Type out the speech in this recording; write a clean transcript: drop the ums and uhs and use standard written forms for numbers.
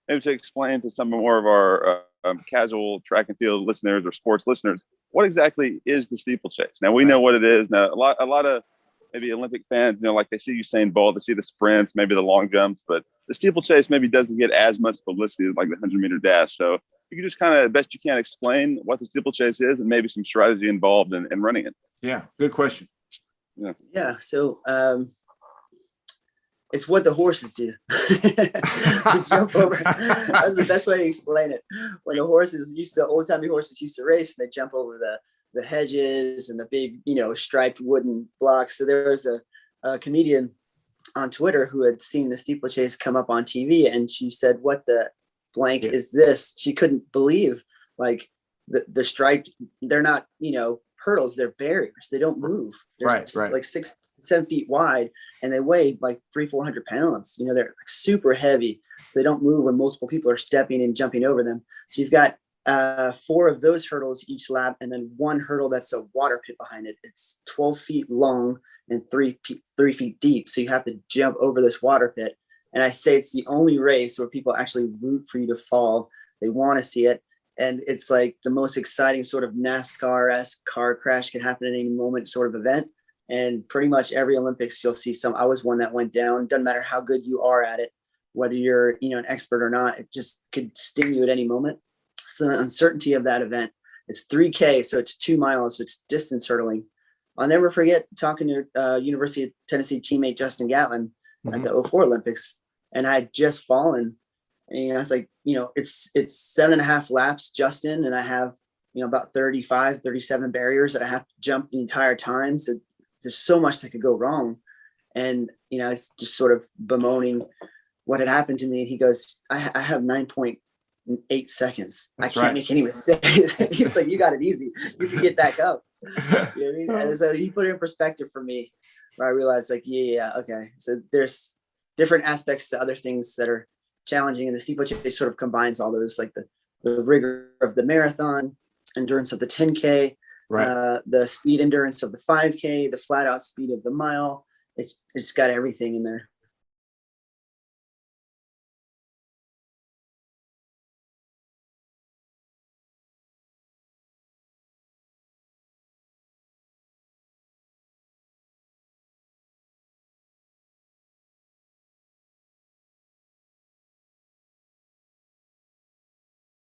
maybe to explain to some more of our casual track and field listeners or sports listeners, what exactly is the steeplechase? Now we know what it is. Now a lot of maybe Olympic fans, like they see Usain Bolt, they see the sprints, maybe the long jumps, but the steeplechase maybe doesn't get as much publicity as like the 100-meter dash. So you can just kind of, best you can, explain what the steeplechase is and maybe some strategy involved in running it. Yeah, good question. Yeah. So it's what the horses do. Jump over. That's the best way to explain it. When the old-timey horses used to race, they jump over the hedges and the big, striped wooden blocks. So there was a comedian on Twitter who had seen the steeplechase come up on TV, and she said, "What the blank is this?" She couldn't believe, like, the striped, they're not, hurdles, they're barriers. They don't move. They're like 6-7 feet wide, and they weigh like 300-400 pounds. They're like super heavy, so they don't move when multiple people are stepping and jumping over them. So you've got 4 of those hurdles each lap, and then one hurdle that's a water pit behind it. It's 12 feet long and 3 feet deep. So you have to jump over this water pit. And I say it's the only race where people actually root for you to fall. They want to see it. And it's like the most exciting sort of NASCAR-esque car crash could happen at any moment sort of event. And pretty much every Olympics, you'll see I was one that went down. Doesn't matter how good you are at it, whether you're, an expert or not, it just could sting you at any moment. So the uncertainty of that event, it's 3K. So it's 2 miles. So it's distance hurtling. I'll never forget talking to University of Tennessee teammate Justin Gatlin at the 04 Olympics. And I had just fallen. And I was like, it's 7.5 laps, Justin, and I have, about 35, 37 barriers that I have to jump the entire time. So there's so much that could go wrong. And, it's just sort of bemoaning what had happened to me. And he goes, I have 9.8 seconds. I can't make any mistakes. He's like, you got it easy. You can get back up. You know what I mean? And so he put it in perspective for me, where I realized, like, okay. So there's different aspects to other things that are challenging, and the steeplechase sort of combines all those, like the rigor of the marathon, endurance of the 10K, the speed endurance of the 5K, the flat out speed of the mile. It's got everything in there.